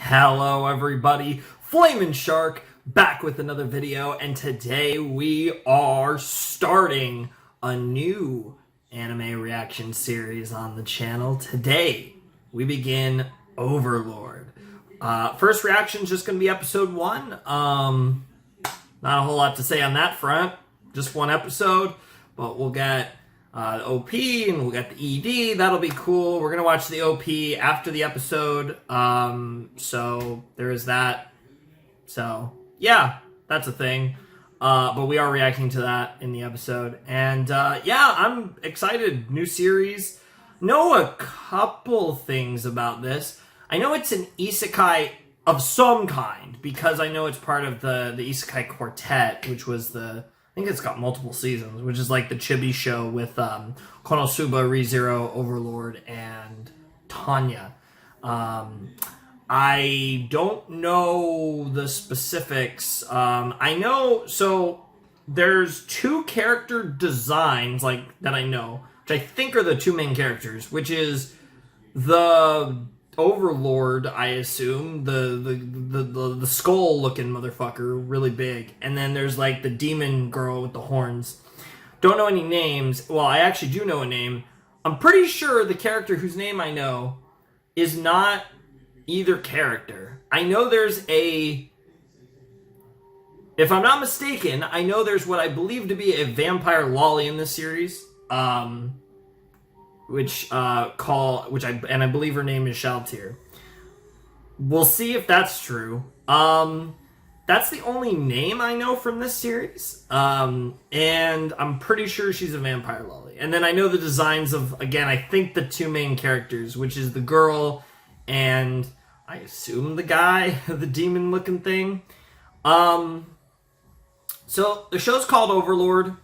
Hello everybody, Flamin' Shark back with another video, and today we are starting a new anime reaction series on the channel. Today we begin Overlord. First reaction is just going to be episode 1. Not a whole lot to say on that front, just one episode, but we'll get the OP and we'll get the ED. That'll be cool. We're gonna watch the OP after the episode, so there is that. So yeah, that's a thing. But we are reacting to that in the episode, and yeah, I'm excited. New series. Know a couple things about this. I know it's an isekai of some kind because I know it's part of the Isekai Quartet, which was I think it's got multiple seasons, which is like the chibi show with Konosuba, ReZero, Overlord, and Tanya. I don't know the specifics. I know, so there's 2 character designs that I know, which I think are the 2 main characters, which is the Overlord, I assume, the skull looking motherfucker, really big, and then there's like the demon girl with the horns. Don't know any names. Well, I actually do know a name. I'm pretty sure the character whose name I know is not either character. I know there's if I'm not mistaken, I know there's what I believe to be a vampire lolly in this series. Which I believe her name is Shaltir. We'll see if that's true. That's the only name I know from this series. And I'm pretty sure she's a vampire lolly. And then I know the designs of, again, I think the 2 main characters, which is the girl and I assume the guy, the demon looking thing. So the show's called Overlord.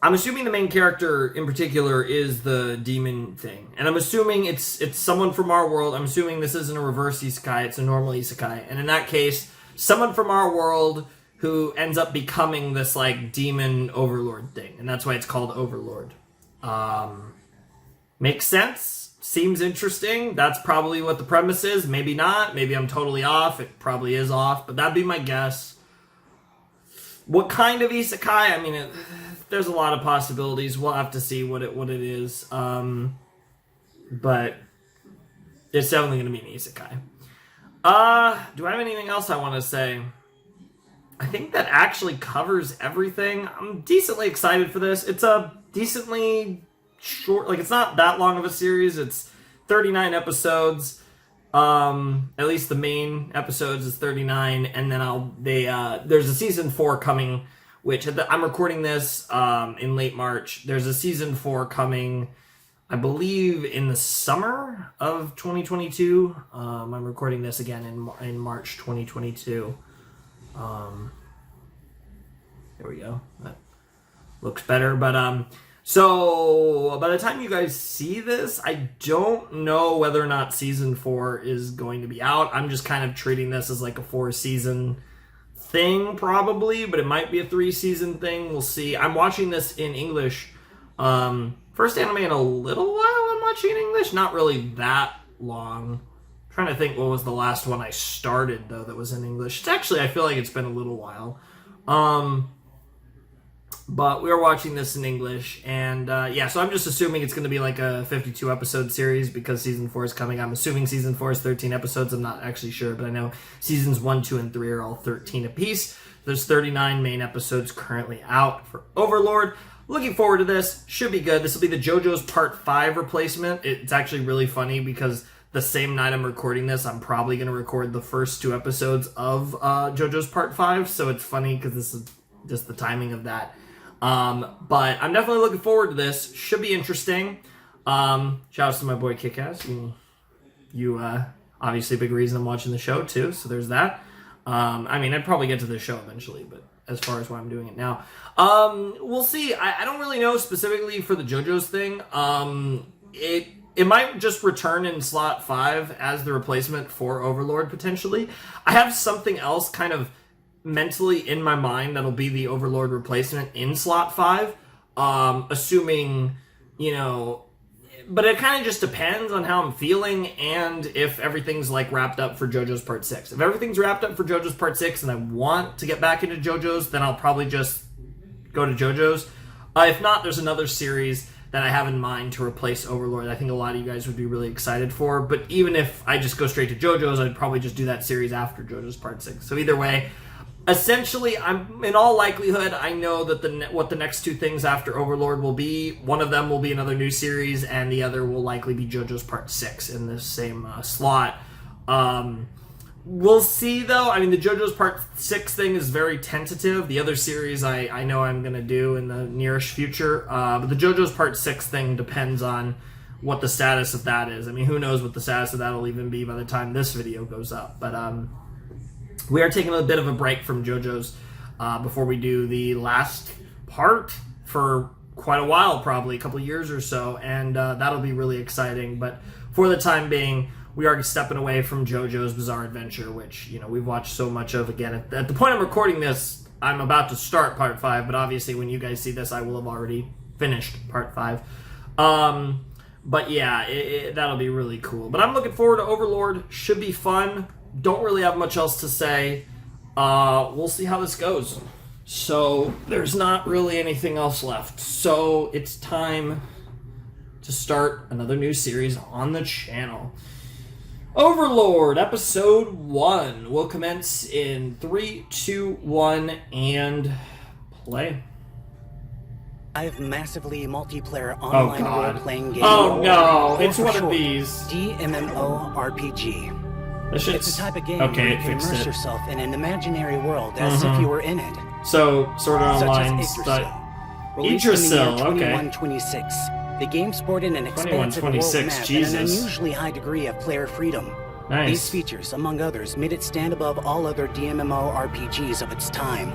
I'm assuming the main character in particular is the demon thing. And I'm assuming it's someone from our world. I'm assuming this isn't a reverse isekai, it's a normal isekai. And in that case, someone from our world who ends up becoming this like demon overlord thing. And that's why it's called Overlord. Makes sense. Seems interesting. That's probably what the premise is. Maybe not. Maybe I'm totally off. It probably is off, but that'd be my guess. What kind of isekai? I mean, there's a lot of possibilities. We'll have to see what it is. But it's definitely going to be an isekai. Do I have anything else I want to say? I think that actually covers everything. I'm decently excited for this. It's a decently short, it's not that long of a series. It's 39 episodes. At least the main episodes is 39, and then there's a season 4 coming, which I'm recording this in late March. There's a season 4 coming, I believe, in the summer of 2022. I'm recording this again in March 2022. There we go. That looks better, but so by the time you guys see this, I don't know whether or not season 4 is going to be out. I'm just kind of treating this as like a 4-season thing probably, but it might be a 3-season thing. We'll see. I'm watching this in English. First anime in a little while I'm watching in English. Not really that long. I'm trying to think what was the last one I started though that was in English. It's actually, I feel like it's been a little while. But we are watching this in English, and yeah, so I'm just assuming it's going to be like a 52-episode series because season 4 is coming. I'm assuming season 4 is 13 episodes. I'm not actually sure, but I know seasons 1, 2, and 3 are all 13 apiece. There's 39 main episodes currently out for Overlord. Looking forward to this. Should be good. This will be the JoJo's Part 5 replacement. It's actually really funny because the same night I'm recording this, I'm probably going to record the first 2 episodes of JoJo's Part 5, so it's funny because this is just the timing of that. But I'm definitely looking forward to this. Should be interesting. Shout outs to my boy Kickass. You obviously a big reason I'm watching the show too, so there's that. I mean, I'd probably get to the show eventually, but as far as why I'm doing it now, we'll see. I don't really know specifically for the JoJo's thing. It might just return in slot 5 as the replacement for Overlord potentially. I have something else kind of mentally in my mind that'll be the Overlord replacement in slot 5, assuming, But it kind of just depends on how I'm feeling and if everything's like wrapped up for JoJo's Part 6. If everything's wrapped up for JoJo's Part 6 and I want to get back into JoJo's, then I'll probably just go to JoJo's. If not, there's another series that I have in mind to replace Overlord that I think a lot of you guys would be really excited for. But even if I just go straight to JoJo's, I'd probably just do that series after JoJo's Part 6. So either way, essentially, I'm in all likelihood, I know that what the next two things after Overlord will be. One of them will be another new series, and the other will likely be JoJo's Part 6 in this same slot. We'll see, though. I mean, the JoJo's Part 6 thing is very tentative. The other series I know I'm going to do in the nearish future. But the JoJo's Part 6 thing depends on what the status of that is. I mean, who knows what the status of that will even be by the time this video goes up. But we are taking a bit of a break from JoJo's before we do the last part for quite a while, probably a couple years or so. And that'll be really exciting. But for the time being, we are stepping away from JoJo's Bizarre Adventure, which, you know, we've watched so much of. Again, at the point I'm recording this, I'm about to start Part 5, but obviously when you guys see this, I will have already finished Part 5. But yeah, that'll be really cool. But I'm looking forward to Overlord. Should be fun. Don't really have much else to say. We'll see how this goes. So there's not really anything else left. So it's time to start another new series on the channel. Overlord, Episode 1 will commence in 3, 2, 1, and play. I've massively multiplayer online role-playing game. Oh no, it's one of these. DMMORPG. It's a type of game where you can immerse yourself in an imaginary world as if you were in it. So, Sword Art Online. Released in the year 2126. The game sported an expansive world map and an unusually high degree of player freedom. Nice. These features, among others, made it stand above all other DMMORPGs of its time.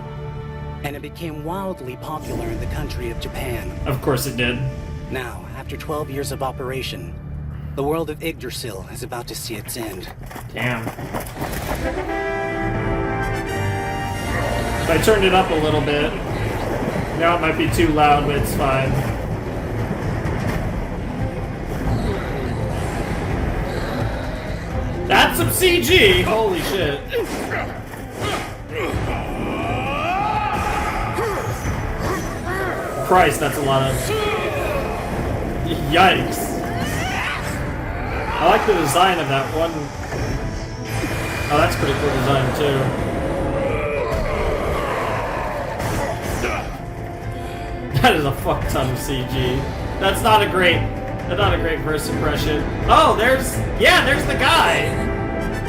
And it became wildly popular in the country of Japan. Of course it did. Now, after 12 years of operation, the world of Yggdrasil is about to see its end. Damn. I turned it up a little bit. Now it might be too loud, but it's fine. That's some CG! Holy shit. Christ, that's a lot of... Yikes. I like the design of that one. Oh, that's pretty cool design, too. That is a fuck ton of CG. That's not a great first impression. Oh, there's the guy.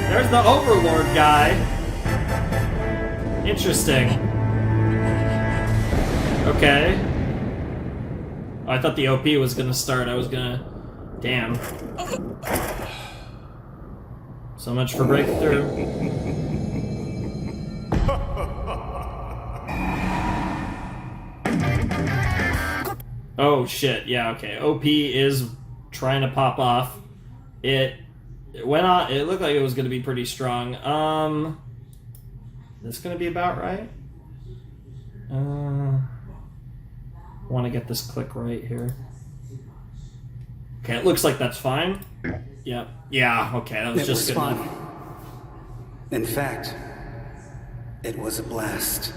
There's the Overlord guy. Interesting. Okay. Oh, I thought the OP was gonna start. Damn. So much for breakthrough. Oh shit, yeah, okay. OP is trying to pop off. It went on, it looked like it was gonna be pretty strong. This gonna be about right? Wanna get this click right here. Okay, it looks like that's fine. Yep. Yeah, okay, that was just good enough. In fact, it was a blast.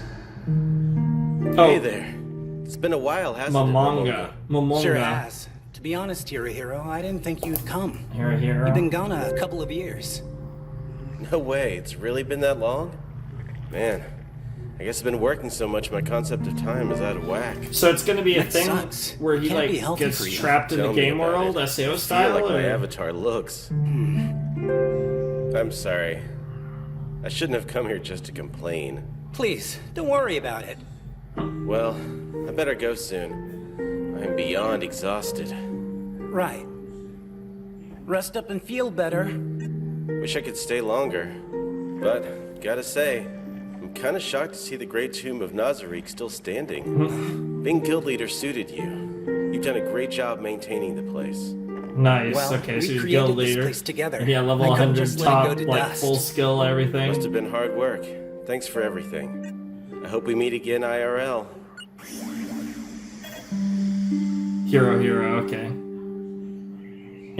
Oh. Hey there. It's been a while, hasn't it? Momonga. Sure has. To be honest, Hirohiro, I didn't think you'd come. Hirohiro. You've been gone a couple of years. No way, it's really been that long? Man, I guess I've been working so much my concept of time is out of whack. So it's gonna be a That thing sucks. where he Can't be like healthy gets for you. trapped in Tell the me game about world, it. SAO I style? feel like my or- avatar looks. I'm sorry. I shouldn't have come here just to complain. Please, don't worry about it. Well, I better go soon. I'm beyond exhausted. Right. Rest up and feel better. Wish I could stay longer. But, gotta say, I'm kinda shocked to see the Great Tomb of Nazarick still standing. Being guild leader suited you. You've done a great job maintaining the place. Nice. Well, Okay, so we he's created guild this leader. place together. Yeah, level I couldn't 100 just let it top, go to like dust. full skill, everything. Must have been hard work. Thanks for everything. I hope we meet again IRL. Hero, okay.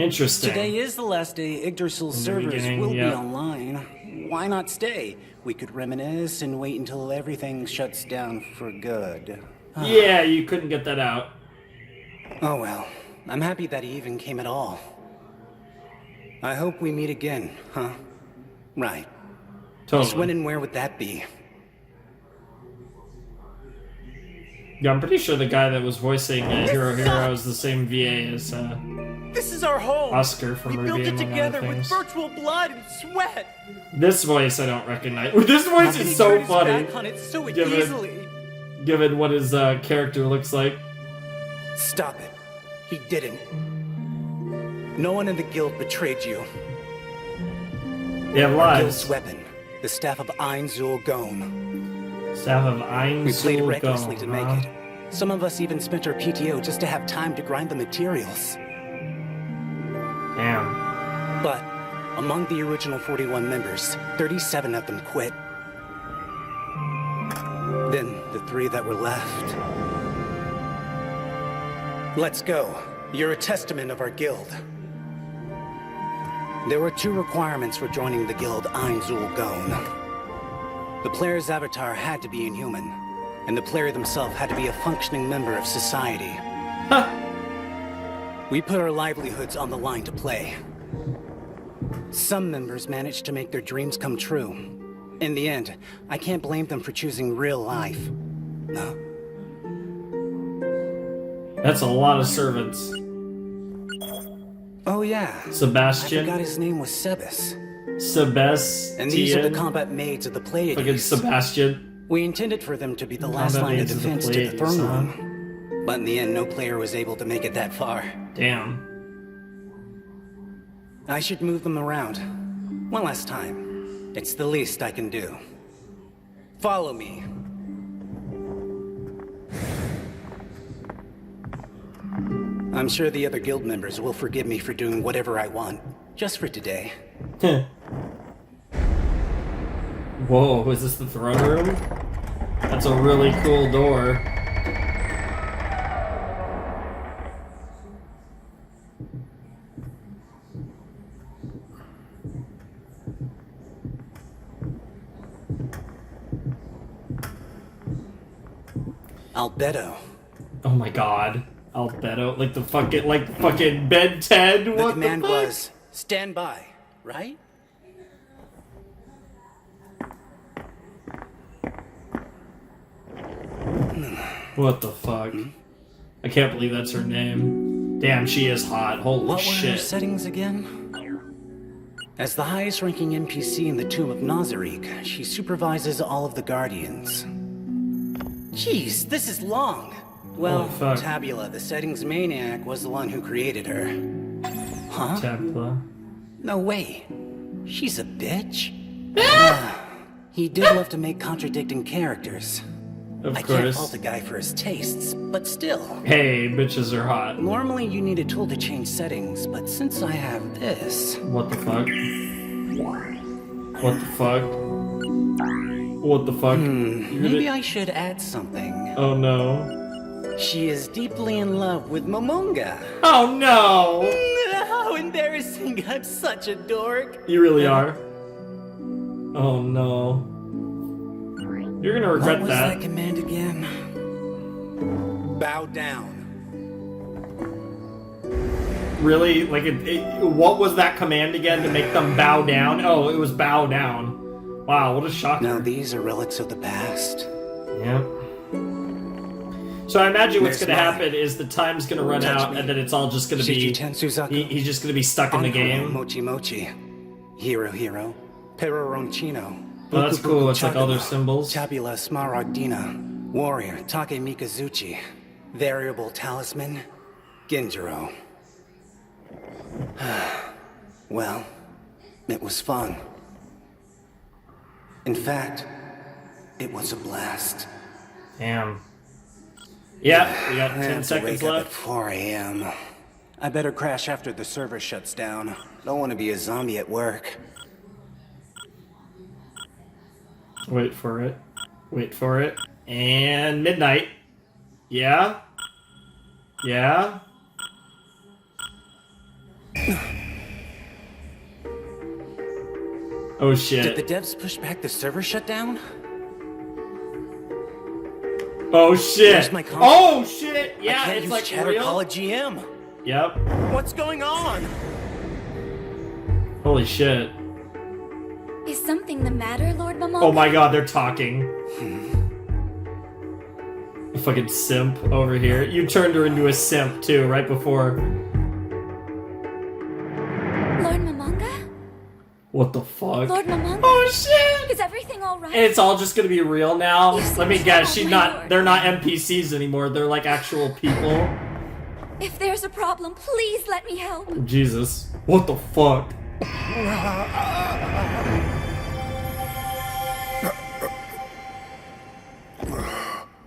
Interesting. Today is the last day Yggdrasil's servers beginning, will yep. be online. Why not stay? We could reminisce and wait until everything shuts down for good. Yeah, you couldn't get that out. Oh well, I'm happy that he even came at all. I hope we meet again, huh? Right. Just when Totally. and where would that be? Yeah, I'm pretty sure the guy that was voicing Hero Hero is the same VA as This is our home. Oscar from We built Ruby, it among together other with things. virtual blood and sweat. This voice I don't recognize. This voice How is he so turned his funny, back on it so Given- easily. given what his character looks like. Stop it. He didn't. No one in the guild betrayed you. They have Guild's lives. weapon, the staff of Ein Zul Gon. Staff of Ein We played Sul recklessly Gong, to make huh? it. Some of us even spent our PTO just to have time to grind the materials. Damn. But among the original 41 members, 37 of them quit. Then the 3 that were left. Let's go. You're a testament of our guild. There were 2 requirements for joining the guild Ein Zul Gon. The player's avatar had to be inhuman, and the player themselves had to be a functioning member of society. We put our livelihoods on the line to play. Some members managed to make their dreams come true. In the end, I can't blame them for choosing real life. No. That's a lot of servants. Oh yeah. I Sebastian. forgot his name was Sebas. Sebastian. And these are the combat maids of the Fucking Pleiades. Sebastian. We intended for them to be the last Combat line of maids of the defense to the Pleiades, throne huh? room. But in the end, no player was able to make it that far. Damn. I should move them around. One last time. It's the least I can do. Follow me. I'm sure the other guild members will forgive me for doing whatever I want, just for today. Whoa, is this the throne room? That's a really cool door. Albedo. Oh my god. Albedo, like fucking Ben 10. The What command the fuck? was, stand by, right? What the fuck? I can't believe that's her name. Damn, she is hot. Holy What were her shit. settings again? As the highest ranking NPC in the Tomb of Nazarick, she supervises all of the Guardians. Jeez, this is long. Well, Holy fuck. Tabula, the settings maniac, was the one who created her. Huh? Tabula. No way. She's a bitch. He did love to make contradicting characters. Of I can't course. fault the guy for his tastes, but still. Hey, bitches are hot. Normally you need a tool to change settings, but since I have this... What the fuck? What the fuck? What the fuck? You're Maybe gonna- I should add something. Oh no. She is deeply in love with Momonga. Oh no! How embarrassing, I'm such a dork. You really are. Oh no. You're gonna regret What was that. that command again? Bow down. Really? Like, what was that command again to make them bow down? Oh, it was bow down. Wow, what a shocker. Now these are relics of the past. Yeah. So I imagine what's There's going to mine. happen is the time's going to run Touch out, me. and then it's all just going to be... Shiji Tensuzaku. He's just going to be stuck in the Ankono game. Mochi Mochi. Hiro Hiro. Peroroncino. Oh, that's cool. It's like all their Chagamo, symbols. Tabula Smaragdina. Warrior Take Mikazuchi. Variable Talisman. Genjiro. Well, it was fun. In fact, it was a blast. Damn. Yeah, we got I 10 have to seconds wake up at left. 4 a.m. I better crash after the server shuts down. Don't want to be a zombie at work. Wait for it. Wait for it. And midnight. Yeah? Yeah? Oh Did shit. the devs push back the server shutdown? Oh shit. Where's my console? Oh shit. I Yeah, can't it's use like Chatter real. Call a GM. Yep. What's going on? Holy shit. Is something the matter, Lord Momonga? Oh my god, they're talking. A fucking simp over here. You turned her into a simp too, right before. Lord Momonga? What the fuck? Lord Momonga? Oh shit! Is everything alright? And it's all just gonna be real now? You seem Let me guess, troubled, she's my not. lord. They're not NPCs anymore, they're like actual people. If there's a problem, please let me help. Jesus. What the fuck?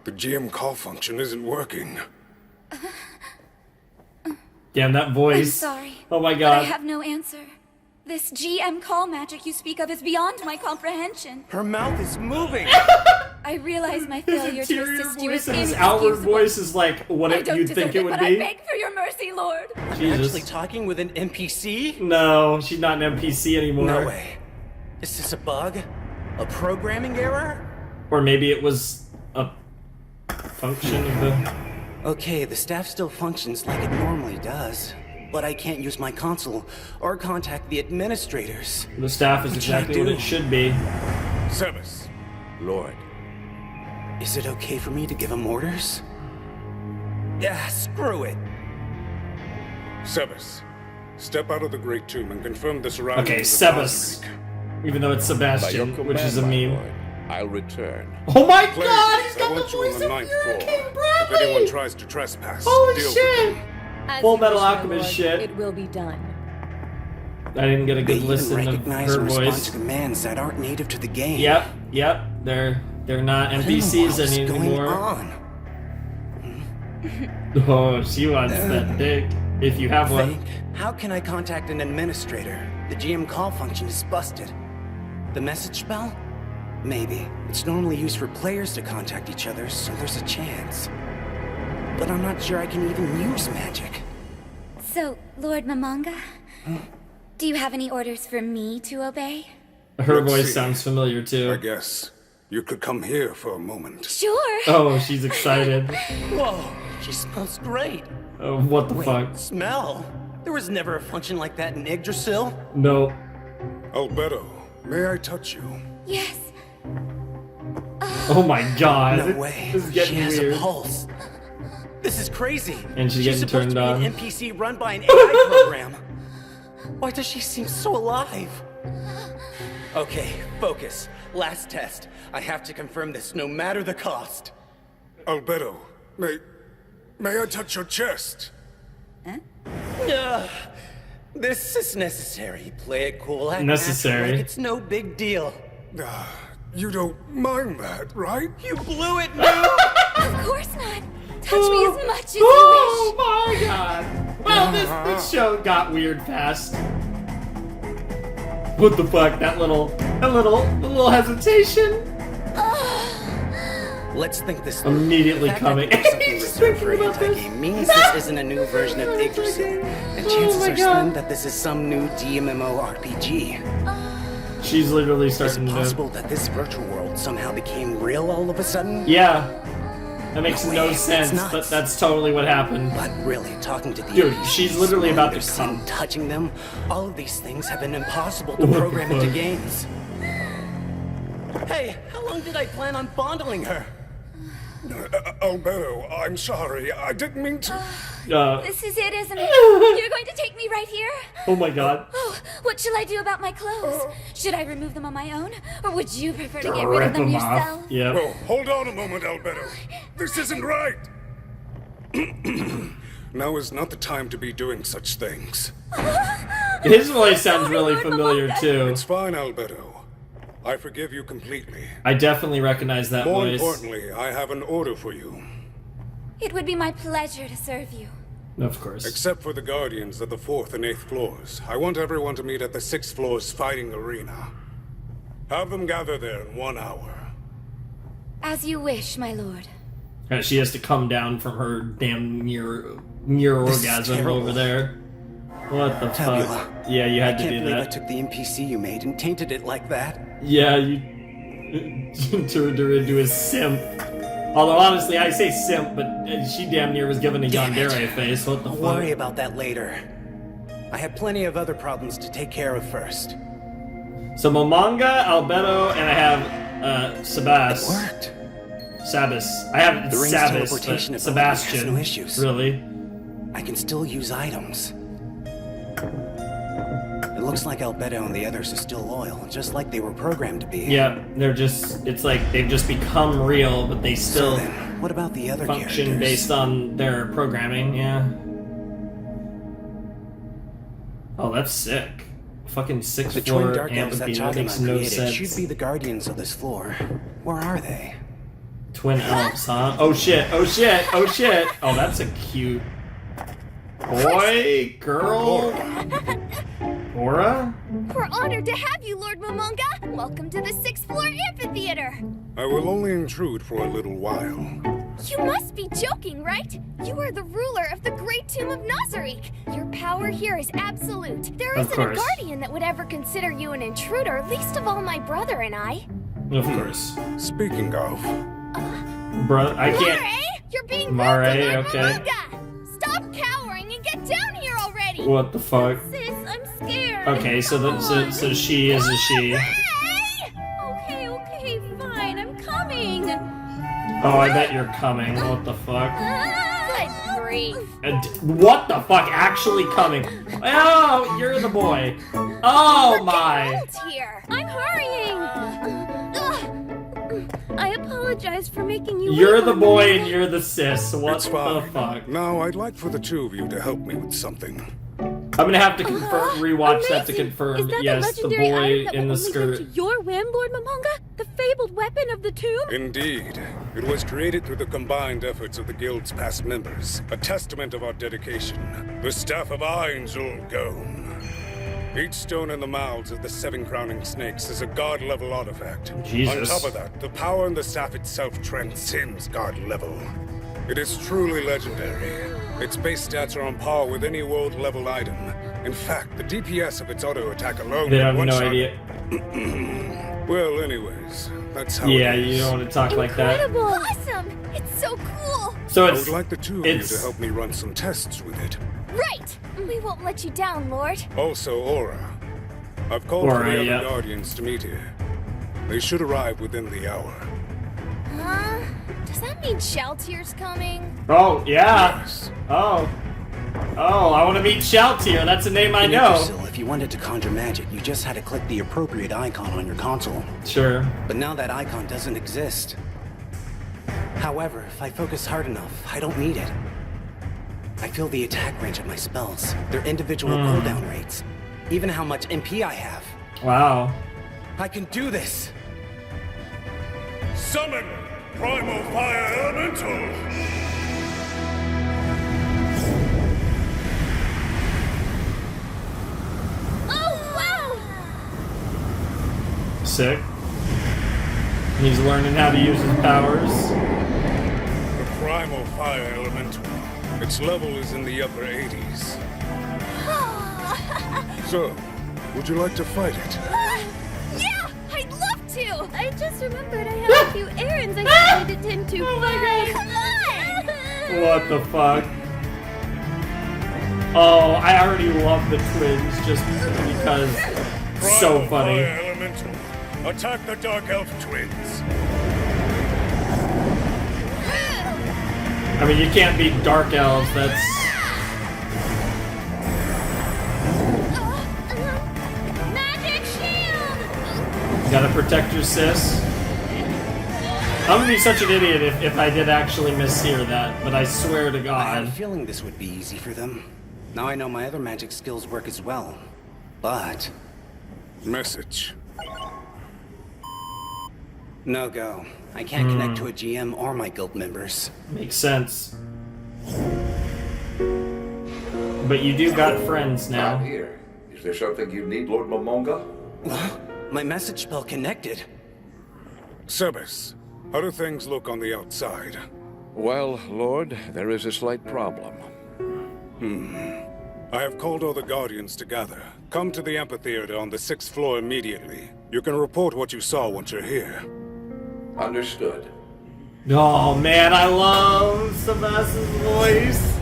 The GM call function isn't working. Damn, that I'm voice. sorry. Oh my But I god. have no answer. This GM call magic you speak of is beyond my comprehension. Her mouth is moving. I realize my His failure to interior assist you voice is and his outward inexcusable. voice is like what I don't you'd deserve think it would but be. I beg for your mercy, Lord. Jesus. Actually talking with an NPC? No, she's not an NPC anymore. No way. Is this a bug? A programming error? Or maybe it was a function of the. Okay, the staff still functions like it normally does. But I can't use my console or contact the administrators. The staff is What should I exactly what do? it should be. Sebas, Lord, Is it okay for me to give him orders? Yeah, screw it. Sebas, step out of the Great Tomb and confirm the surroundings Okay, of Sebas. Nazarick. Even though it's By your Sebastian, command, which is a my meme. lord, I'll return. Oh my Please, god, he's I got the want you on voice the of ninth floor. Hurricane If anyone Bradley! tries to trespass, Holy deal with shit! them. As Full you Metal wish, my Alchemist lord, shit. It will be done. I didn't get a They good even listen of recognize her and respond voice. to commands that aren't native to the game. Yep. They're not What in the NPCs world's going anymore. on? Oh, she wants that dick. If you have one. Think, how can I contact an administrator? The GM call function is busted. The message spell? Maybe. It's normally used for players to contact each other, so there's a chance. But I'm not sure I can even use magic. So, Lord Momonga, do you have any orders for me to obey? Her Let's voice see. sounds familiar I too. guess you could come here for a moment. Sure. Oh, she's excited. Whoa, she smells great. Oh, what the Wait, fuck? smell? There was never a function like that in Yggdrasil. No. Albedo, may I touch you? Yes. Oh my god. No way. This is She getting has weird. a pulse. This is crazy. And she's getting supposed turned to on. be an NPC run by an AI program. Why does she seem so alive? Okay, focus. Last test. I have to confirm this no matter the cost. Albedo, may I touch your chest? Ugh, this is necessary. Play it cool. Act Necessary. natural, like it's no big deal. You don't mind that, right? You blew it, dude! Of course not. Touch me as much as you Oh wish. my god. Well, this show got weird fast. What the fuck? That little hesitation. Let's think this through. Immediately The fact coming. that there's something He's reserved for thinking about this. anti-game means this isn't a new version of Yggdrasil. And chances my are God. slim that this is some new DMMO RPG. She's literally Is it starting to. possible that this virtual world somehow became real all of a sudden? Yeah. That makes No no way, that's sense, nuts. but that's totally what happened. But really, talking to the Dude, NPCs, she's literally knowing about their to sin, come. touching them, all of these things have been impossible to What the program into fuck? games. Hey, how long did I plan on fondling her? Albedo, I'm sorry. I didn't mean to. This is it, isn't it? You're going to take me right here? Oh my god. Oh, what shall I do about my clothes? Should I remove them on my own? Or would you prefer to get rid Rip of them them off. yourself? Yep. Oh, hold on a moment, Albedo. This isn't right. Now is not the time to be doing such things. His voice sounds really familiar too. It's fine, Albedo. I forgive you completely. I definitely recognize that More voice. importantly, I have an order for you. It would be my pleasure to serve you. Of course. Except for the guardians of the 4th and 8th floors, I want everyone to meet at the 6th floor's fighting arena. Have them gather there in 1 hour. As you wish, my lord. She has to come down from her damn near orgasm terrible. over there. What the Tabula. fuck? Yeah, you had to I do can't believe I that. took the NPC you made and tainted it like that. Yeah, you turned her into a simp. Although honestly, I say simp, but she damn near was given a Damn it. yandere face. What the I'll fuck? worry about that later. I have plenty of other problems to take care of first. So Momonga, Albedo, and I have It Sabas. worked. Sabas. I have The ring's Sabas, teleportation but ability has Sebastian. no issues. Really? I can still use items. It looks like Albedo and the others are still loyal, just like they were programmed to be. Yeah, they're just, it's like they've just become real, but they So still then, what about the other function characters? based on their programming, yeah. Oh, that's sick. Fucking sixth The floor twin dark elves that amphitheater. That makes Chagamon no created sense. should be the guardians of this floor. Where are they? Twin elves, huh? Oh shit, oh shit, oh shit. Oh, that's a cute boy, girl. Aura? We're honored to have you, Lord Momonga! Welcome to the 6th floor amphitheater! I will only intrude for a little while. You must be joking, right? You are the ruler of the Great Tomb of Nazarick. Your power here is absolute. There Of isn't a course. guardian that would ever consider you an intruder, least of all my brother and I. Of course. Speaking of, Bro, I can't. Mare, you're being Mare, rude to Lord okay. Momonga! Stop cowering and get down here already! What the fuck? Sis, I'm scared. Okay, so she is a she. Okay, okay, fine, I'm coming. Oh, I bet you're coming. What the fuck? Good grief. What the fuck? Actually coming? Oh, you're the boy. Oh my. Out here. I'm hurrying. I apologize for making you You're wait the on boy me. and you're the sis. What it's the fine. fuck? Now, I'd like for the two of you to help me with something. I'm gonna have to confirm, rewatch that to Amazing. confirm. Is that Yes, the the legendary boy item that in will the only skirt. come to your whim, Lord Momonga? The fabled weapon of the tomb? Indeed. It was created through the combined efforts of the Guild's past members, a testament of our dedication. The Staff of Angel Gone. Each stone in the mouths of the 7 crowning snakes is a god-level artifact. Jesus. On top of that, the power in the staff itself transcends god level. It is truly legendary. Its base stats are on par with any world-level item. In fact, the DPS of its auto attack alone They can have no one-shot- idea. Well, anyways, that's how Yeah, it is. you don't want to talk like that. Incredible. Awesome. It's so cool. So I it's would like the two of you it's to help me run some tests with it. Right. We won't let you down, Lord. Also, Aura. I've called for Aura, the other yeah. Guardians to meet here. They should arrive within the hour. Huh? Does that mean Shaltier's coming? Oh yeah. Yes. Oh. Oh, I want to meet Shaltier. That's a name I In know. Yggdrasil, if you wanted to conjure magic, you just had to click the appropriate icon on your console. Sure. But now that icon doesn't exist. However, if I focus hard enough, I don't need it. I feel the attack range of my spells, their individual cooldown rates, even how much MP I have. Wow. I can do this! Summon Primal Fire Elemental! Oh, wow! Sick. He's learning how to use his powers. The Primal Fire Elemental. Its level is in the upper 80s. So, would you like to fight it? Yeah, I'd love to. I just remembered I have a few errands I need to tend to. Oh my god! Come on! What the fuck? Oh, I already love the twins just because so Primal funny. Fire Elemental. Attack the Dark Elf twins. I mean, you can't beat dark elves. That's Magic shield! gotta protect your sis. I'm gonna be such an idiot if I did actually mishear that, but I swear to I had a God. feeling this would be easy for them. Now I know my other magic skills work as well. But, Message. no go. I can't connect to a GM or my guild members. Makes sense. But you do got friends I'm now. here. Is there something you need, Lord Momonga? My message spell connected. Sebes, how do things look on the outside? Well, Lord, there is a slight problem. I have called all the Guardians to gather. Come to the amphitheater on the 6th floor immediately. You can report what you saw once you're here. Understood. Oh man, I love Sebastian's voice.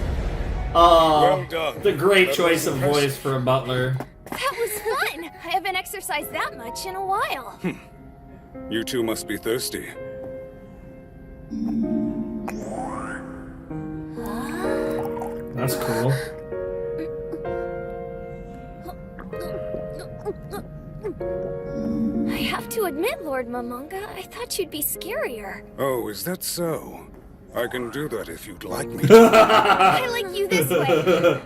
Oh, Well done. the great That choice was of impressive. voice for a butler. That was fun! I haven't exercised that much in a while. You two must be thirsty. That's cool. I have to admit, Lord Momonga, I thought you'd be scarier. Oh, is that so? I can do that if you'd like me. I like you this way.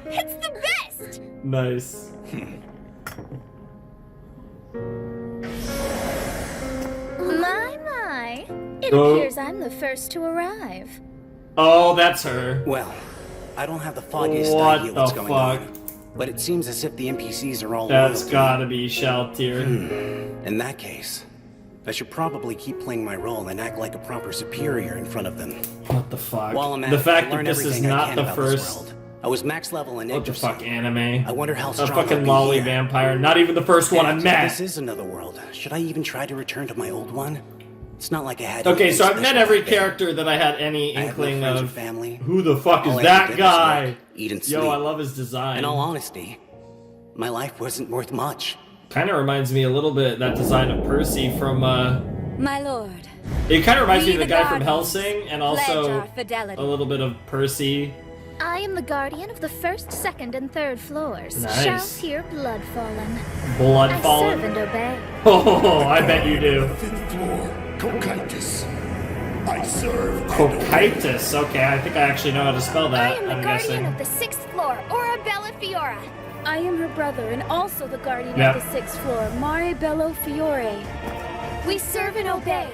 It's the best! Nice. My. It Oh. appears I'm the first to arrive. Oh, that's her. Well, I don't have the foggiest What idea what's the going fuck? on. But it seems as if the NPCs are all That's loyal to gotta be Shell tier. me. In that case, I should probably keep playing my role and act like a proper superior in front of them. What the fuck? While I'm at The it, fact I that learn this is everything I not can the about this first. world. I was max level in What the fuck Yggdrasil. anime? I wonder how A strong fucking I'll be lolly here. vampire. Not even the first one I And met. This is another world. Should I even try to return to my old one? It's not like I had. Okay, anything so I've met special every back then. character that I had any I have no inkling friends or of. family. Who the fuck is All I ever that did was guy? work, eat and Yo, sleep. I love his design. In all honesty, my life wasn't worth much. Kind of reminds me a little bit that design of Percy from. My lord, It kind of reminds me We of the the guy from Guardians Helsing, and pledge also our fidelity. a little bit of Percy. I am the guardian of the 1st, 2nd, and 3rd floors. Nice. Shall hear blood fallen. Blood I serve fallen. and obey. Oh, I bet you do. Fifth floor, Cocytus. I serve. Cocytus. Okay, I think I actually know how to spell I that. am the I'm guardian guessing. of the 6th floor, Orabella Fiora. I am her brother and also the guardian Yep. of the 6th floor, Mare Bello Fiore. We serve and obey.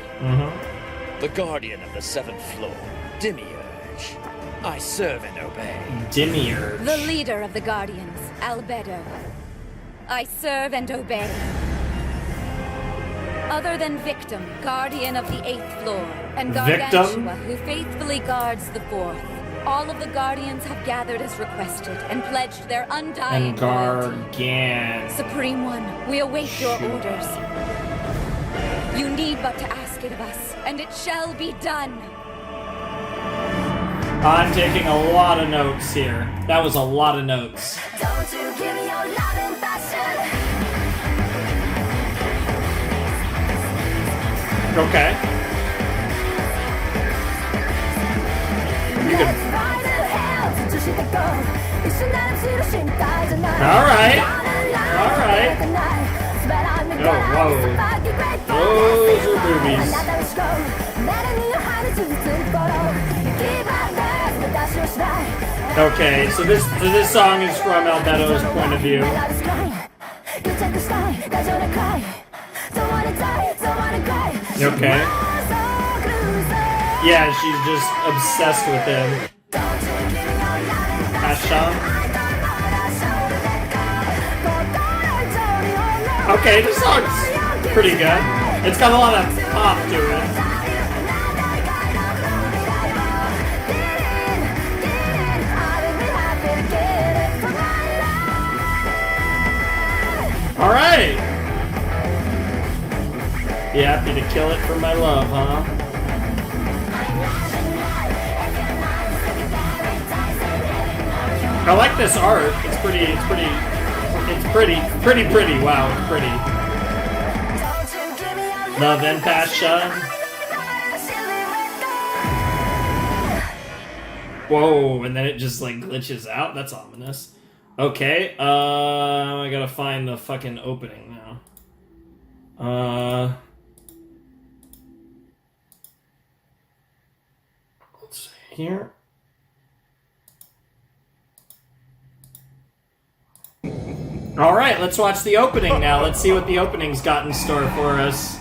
The guardian of the 7th floor, Demiurge. I serve and obey. Demiurge. the leader of the Guardians, Albedo. I serve and obey. Other than Victim, guardian of the 8th floor, and Victim? Gargantua, who faithfully guards the 4th. All of the Guardians have gathered as requested and pledged their undying And loyalty. Gargan. Supreme One, we await your Shoot. orders. You need but to ask it of us, and it shall be done. I'm taking a lot of notes here. That was a lot of notes. Don't you give me your love and passion. Okay. You can. Alright. Alright. Oh, whoa. Those are boobies. Okay, so this song is from Albedo's point of view. Okay. Yeah, she's just obsessed with him. Asham. Okay, this song's pretty good. It's got a lot of pop to it. Alright! You happy to kill it for my love, huh? I like this art. It's pretty, wow, it's pretty. Love and passion. Whoa, and then it just like glitches out? That's ominous. Okay, I gotta find the fucking opening now. Let's see here. Alright, let's watch the opening now. Let's see what the opening's got in store for us.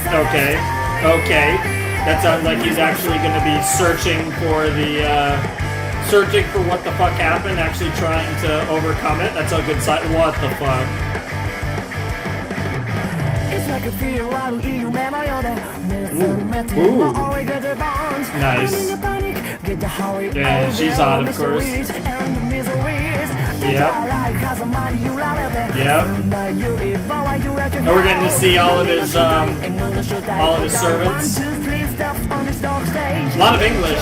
Okay, okay. That sounds like he's actually gonna be searching for searching for what the fuck happened, actually trying to overcome it. That's a good sign. What the fuck? Nice. Yeah, she's hot, of course. Yep. Yep. And we're getting to see all of his servants. A lot of English.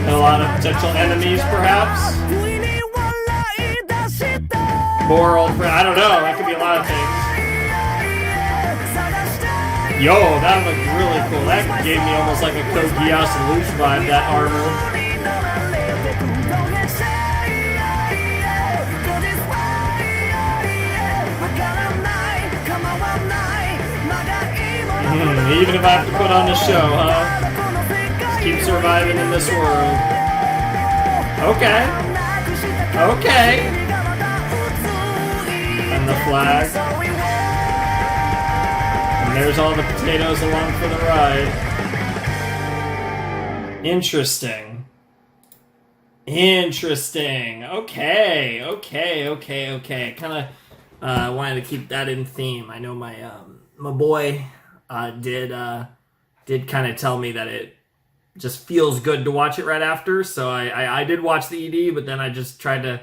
And a lot of potential enemies, perhaps. More old friends. I don't know. That could be a lot of things. Yo, that looked really cool. That gave me almost like a Code Geass and Luce vibe, that armor. Even if I have to put on a show, huh? Just keep surviving in this world. Okay. Okay. And the flag. And there's all the potatoes along for the ride. Interesting. Interesting. Okay. Kind of wanted to keep that in theme. I know my boy did kind of tell me that it just feels good to watch it right after. So I did watch the ED, but then I just tried to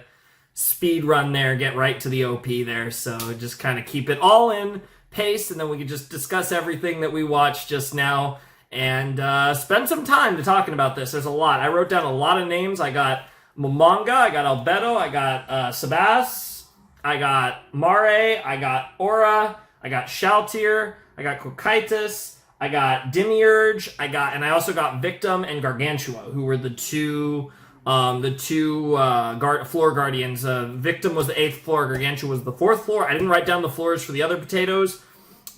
speed run there, get right to the OP there. So just kind of keep it all in pace, and then we could just discuss everything that we watched just now and spend some time to talking about this. There's a lot. I wrote down a lot of names. I got Momonga, I got Albedo, I got Sabas, I got Mare, I got Aura, I got Shaltir, I got Kokaitis, I got Demiurge, and I also got Victim and Gargantua, who were the two floor guardians. Victim was the 8th floor, Gargantua was the 4th floor. I didn't write down the floors for the other potatoes,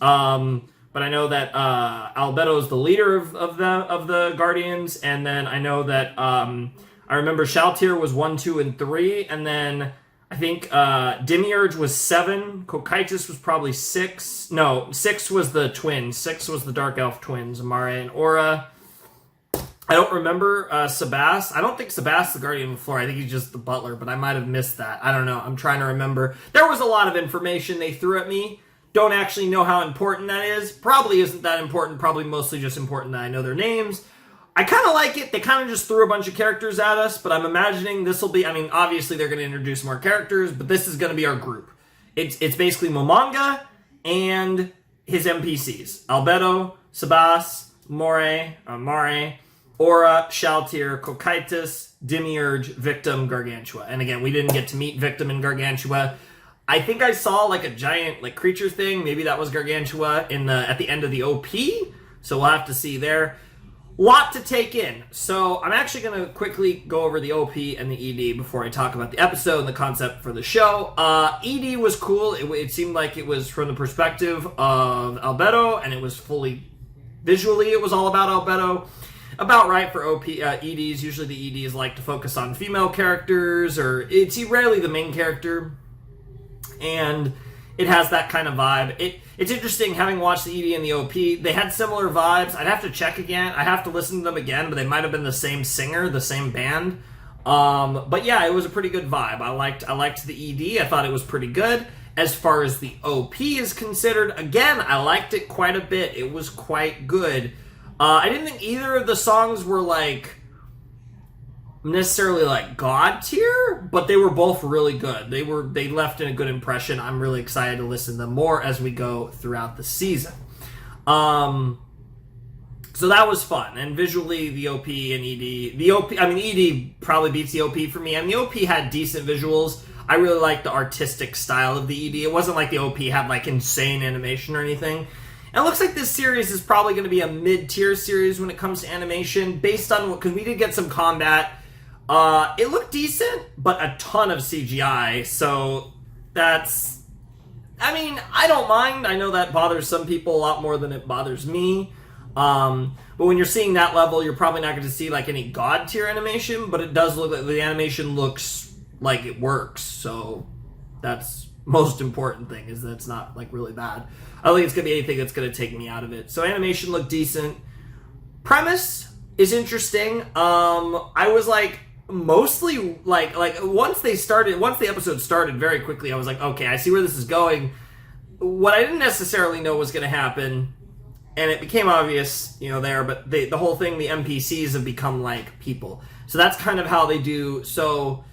but I know that Albedo is the leader of the guardians, and then I know that I remember Shaltir was 1, 2, and 3, and then I think Demiurge was 7. Kokaitis was probably 6. No, 6 was the twins. 6 was the Dark Elf twins, Amare and Aura. I don't remember Sabas. I don't think Sabas is the Guardian of the Floor. I think he's just the butler, but I might have missed that. I don't know. I'm trying to remember. There was a lot of information they threw at me. Don't actually know how important that is. Probably isn't that important. Probably mostly just important that I know their names. I kind of like it. They kind of just threw a bunch of characters at us, but I'm imagining this will be, I mean, obviously they're going to introduce more characters, but this is going to be our group. It's basically Momonga and his NPCs. Albedo, Sabas, Mare, Aura, Shaltir, Kokaitis, Demiurge, Victim, Gargantua. And again, we didn't get to meet Victim and Gargantua. I think I saw like a giant like creature thing. Maybe that was Gargantua at the end of the OP. So we'll have to see there. Lot to take in. So I'm actually going to quickly go over the OP and the ED before I talk about the episode and the concept for the show. ED was cool. It seemed like it was from the perspective of Albedo, and it was fully visually. It was all about Albedo. About right for EDs. Usually the EDs like to focus on female characters, or it's rarely the main character, and it has that kind of vibe. It's interesting having watched the ED and the OP. They had similar vibes. I'd have to check again. I have to listen to them again, but they might have been the same singer, the same band. But yeah, it was a pretty good vibe. I liked the ED. I thought it was pretty good. As far as the OP is considered, again, I liked it quite a bit. It was quite good. I didn't think either of the songs were like necessarily like God tier, but they were both really good. They left in a good impression. I'm really excited to listen to them more as we go throughout the season. So that was fun, and visually the OP and ED, ED probably beats the OP for me, and the OP had decent visuals. I really liked the artistic style of the ED. It wasn't like the OP had like insane animation or anything. And it looks like this series is probably going to be a mid-tier series when it comes to animation, based on because we did get some combat. It looked decent, but a ton of CGI, so that's... I mean, I don't mind. I know that bothers some people a lot more than it bothers me. But when you're seeing that level, you're probably not going to see like any God-tier animation, but it does look like the animation looks like it works, so that's most important thing, is that it's not like really bad. I don't think it's going to be anything that's going to take me out of it. So animation looked decent. Premise is interesting. I was like, mostly like once the episode started very quickly, I was like, okay, I see where this is going. What I didn't necessarily know was going to happen, and it became obvious, there, but the whole thing, the NPCs have become like people. So that's kind of how they do. So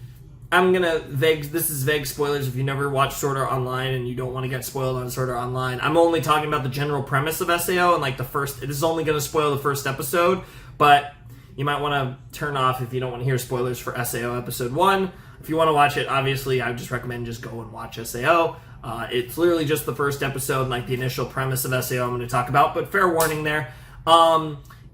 I'm going to this is vague spoilers if you never watched Sword Art Online and you don't want to get spoiled on Sword Art Online. I'm only talking about the general premise of SAO and like this is only going to spoil the first episode, but you might want to turn off if you don't want to hear spoilers for SAO episode 1. If you want to watch it, obviously, I would just recommend just go and watch SAO. It's literally just the first episode, like the initial premise of SAO I'm going to talk about, but fair warning there.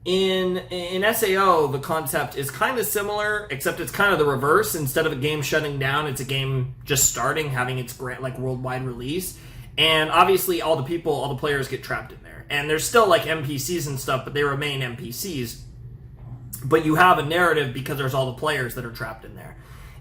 In SAO, the concept is kind of similar, except it's kind of the reverse. Instead of a game shutting down, it's a game just starting, having its worldwide release. And obviously, all the players get trapped in there. And there's still like NPCs and stuff, but they remain NPCs. But you have a narrative because there's all the players that are trapped in there.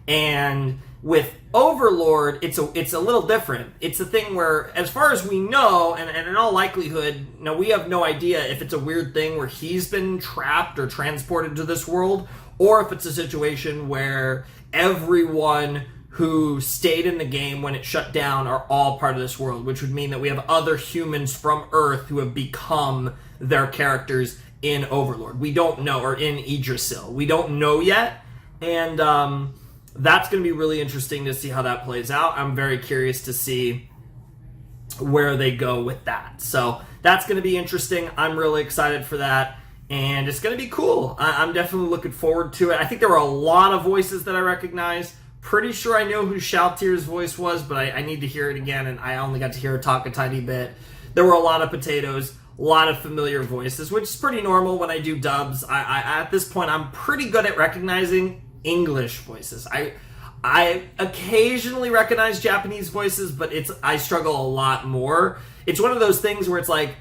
And with Overlord, it's a little different. It's a thing where, as far as we know, and in all likelihood, we have no idea if it's a weird thing where he's been trapped or transported to this world, or if it's a situation where everyone who stayed in the game when it shut down are all part of this world, which would mean that we have other humans from Earth who have become their characters in Overlord. We don't know, or in Yggdrasil. We don't know yet, and that's going to be really interesting to see how that plays out. I'm very curious to see where they go with that. So that's going to be interesting. I'm really excited for that, and it's going to be cool. I'm definitely looking forward to it. I think there were a lot of voices that I recognized. Pretty sure I know who Shalltear's voice was, but I need to hear it again, and I only got to hear her talk a tiny bit. There were a lot of potatoes, a lot of familiar voices, which is pretty normal when I do dubs. I at this point, I'm pretty good at recognizing English voices. I occasionally recognize Japanese voices, but I struggle a lot more. It's one of those things where it's like,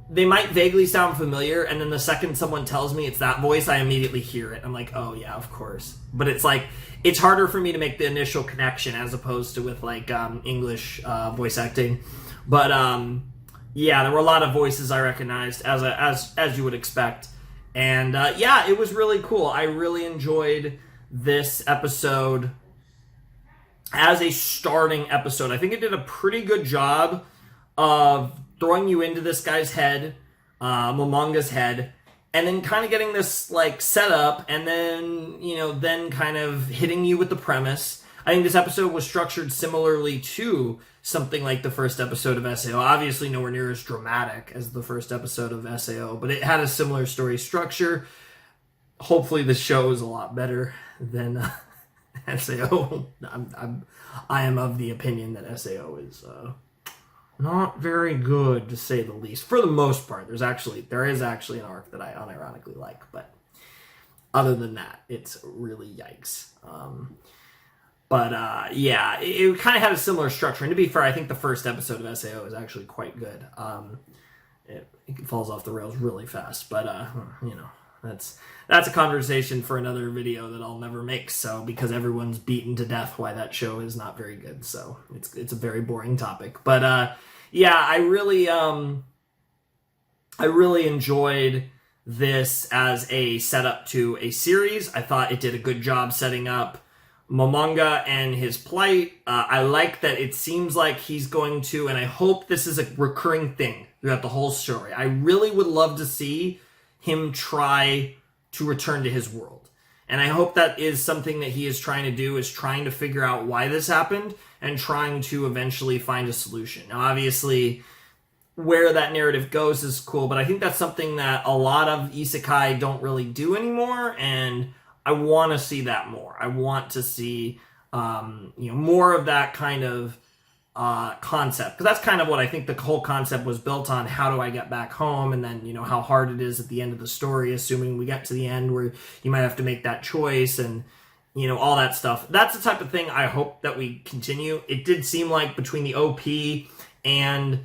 they might vaguely sound familiar, and then the second someone tells me it's that voice, I immediately hear it. I'm like, oh yeah, of course. But it's like, it's harder for me to make the initial connection as opposed to with like English voice acting. But yeah, there were a lot of voices I recognized, as you would expect. And yeah, it was really cool. I really enjoyed this episode as a starting episode. I think it did a pretty good job of throwing you into this guy's head, Momonga's head, and then kind of getting this like setup, and then then kind of hitting you with the premise. I think this episode was structured similarly to something like the first episode of SAO. Obviously nowhere near as dramatic as the first episode of SAO, but it had a similar story structure. Hopefully the show is a lot better than SAO. I am of the opinion that SAO is not very good, to say the least. For the most part, there is actually an arc that I unironically like, but other than that, it's really yikes. But yeah, it kind of had a similar structure. And to be fair, I think the first episode of SAO is actually quite good. It falls off the rails really fast, but that's a conversation for another video that I'll never make. So because everyone's beaten to death why that show is not very good, so it's a very boring topic. But yeah, I really enjoyed this as a setup to a series. I thought it did a good job setting up Momonga and his plight. I like that it seems like he's going to, and I hope this is a recurring thing throughout the whole story. I really would love to see him try to return to his world. And I hope that is something that he is trying to do, is trying to figure out why this happened and trying to eventually find a solution. Now, obviously, where that narrative goes is cool, but I think that's something that a lot of isekai don't really do anymore, and I want to see that more. I want to see more of that kind of concept, because that's kind of what I think the whole concept was built on. How do I get back home? And then how hard it is at the end of the story, assuming we get to the end where you might have to make that choice, and all that stuff. That's the type of thing I hope that we continue. It did seem like between the OP and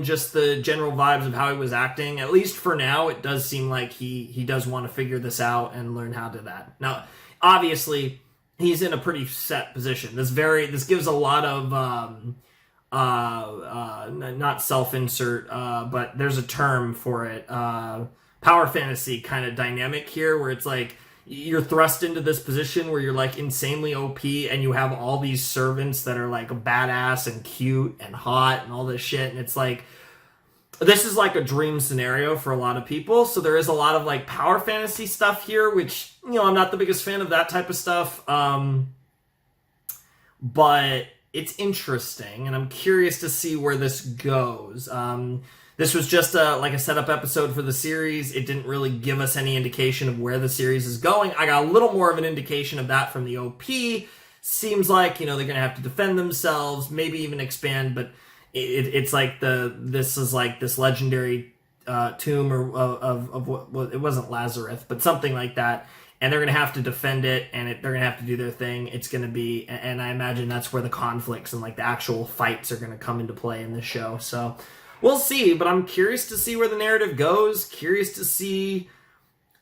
just the general vibes of how he was acting, at least for now, it does seem like he does want to figure this out and learn how to do that. Now, obviously, he's in a pretty set position. This gives a lot of not self-insert, but there's a term for it, power fantasy kind of dynamic here, where it's like you're thrust into this position where you're like insanely OP and you have all these servants that are like badass and cute and hot and all this shit. And it's like, this is like a dream scenario for a lot of people. So there is a lot of like power fantasy stuff here, which, you know, I'm not the biggest fan of that type of stuff. But it's interesting and I'm curious to see where this goes. This was just like a setup episode for the series. It didn't really give us any indication of where the series is going. I got a little more of an indication of that from the OP. Seems like, you know, they're going to have to defend themselves, maybe even expand, but it's like this is like this legendary tomb or of what it wasn't Lazarus, but something like that. And they're going to have to defend it, and they're going to have to do their thing. It's going to be, and I imagine that's where the conflicts and like the actual fights are going to come into play in this show. So we'll see, but I'm curious to see where the narrative goes. Curious to see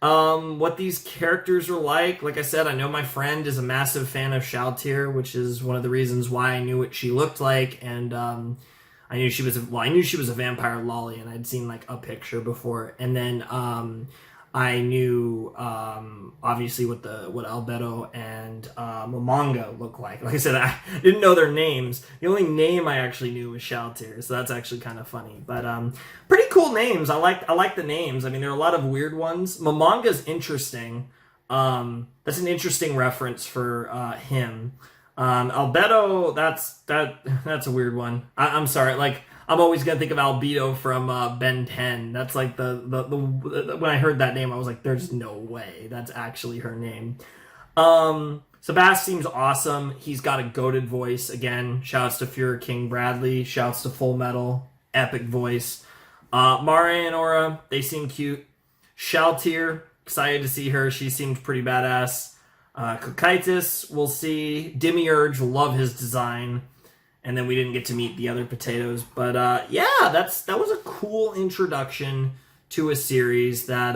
what these characters are like. Like I said, I know my friend is a massive fan of Shaltir, which is one of the reasons why I knew what she looked like, and I knew she was a vampire lolly, and I'd seen like a picture before, and then I knew obviously what Albedo and Momonga look like. Like I said, I didn't know their names. The only name I actually knew was Shaltir, so that's actually kind of funny. But pretty cool names. I like the names. I mean, there are a lot of weird ones. Momonga's interesting. That's an interesting reference for him. Albedo, that's a weird one. I'm sorry, like, I'm always gonna think of Albedo from Ben 10. That's like the when I heard that name, I was like, there's no way that's actually her name. Sebast seems awesome. He's got a goated voice. Again, shouts to Fuhrer King Bradley. Shouts to Full Metal. Epic voice. Mara and Aura, they seem cute. Shaltir, excited to see her. She seemed pretty badass. Kokaitis, we'll see. Demiurge, love his design. And then we didn't get to meet the other potatoes. But yeah, that was a cool introduction to a series that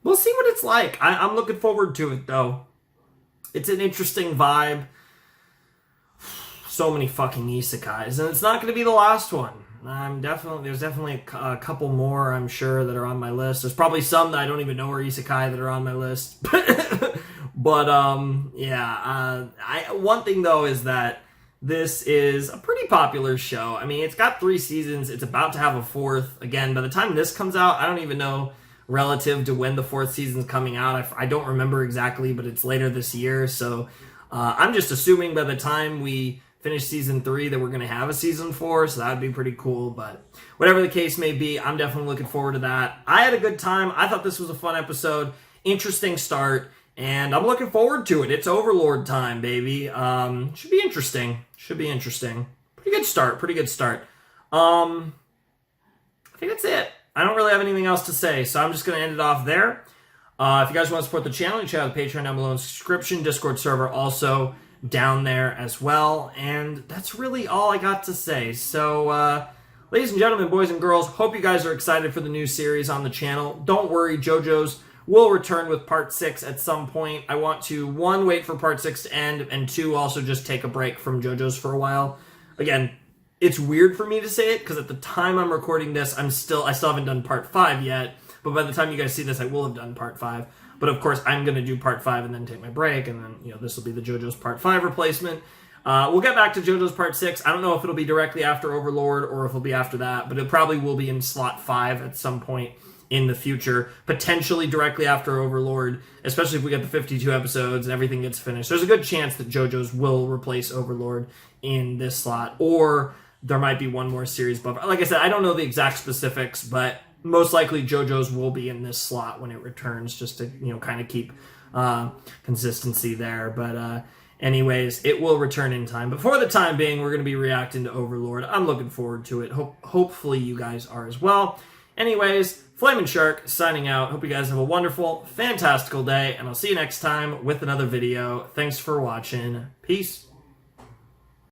we'll see what it's like. I'm looking forward to it, though. It's an interesting vibe. So many fucking isekais. And it's not going to be the last one. There's definitely a couple more, I'm sure, that are on my list. There's probably some that I don't even know are isekai that are on my list. But yeah. One thing, though, is that this is a pretty popular show. I mean, it's got 3 seasons. It's about to have a 4th. Again, by the time this comes out, I don't even know relative to when the 4th season's coming out. I don't remember exactly, but it's later this year. So I'm just assuming by the time we finish season 3 that we're going to have a season 4. So that would be pretty cool. But whatever the case may be, I'm definitely looking forward to that. I had a good time. I thought this was a fun episode. Interesting start. And I'm looking forward to it. It's Overlord time, baby. Should be interesting. Pretty good start. I think that's it. I don't really have anything else to say, so I'm just going to end it off there. If you guys want to support the channel, you check out the Patreon down below in the description. Discord server also down there as well. And that's really all I got to say. So, ladies and gentlemen, boys and girls, hope you guys are excited for the new series on the channel. Don't worry, JoJo's will return with part 6 at some point. I want to, 1, wait for part 6 to end, and 2, also just take a break from JoJo's for a while. Again, it's weird for me to say it, because at the time I'm recording this, I still haven't done part 5 yet, but by the time you guys see this, I will have done part 5. But of course, I'm going to do part 5 and then take my break, and then, you know, this will be the JoJo's part 5 replacement. We'll get back to JoJo's part 6. I don't know if it'll be directly after Overlord, or if it'll be after that, but it probably will be in slot 5 at some point in the future, potentially directly after Overlord, especially if we get the 52 episodes and everything gets finished. There's a good chance that JoJo's will replace Overlord in this slot, or there might be one more series above. Like I said, I don't know the exact specifics, but most likely JoJo's will be in this slot when it returns, just to, you know, kind of keep consistency there. But anyways, it will return in time. But for the time being, we're going to be reacting to Overlord. I'm looking forward to it. Hopefully you guys are as well. Anyways, Flamin' Shark signing out. Hope you guys have a wonderful, fantastical day, and I'll see you next time with another video. Thanks for watching. Peace.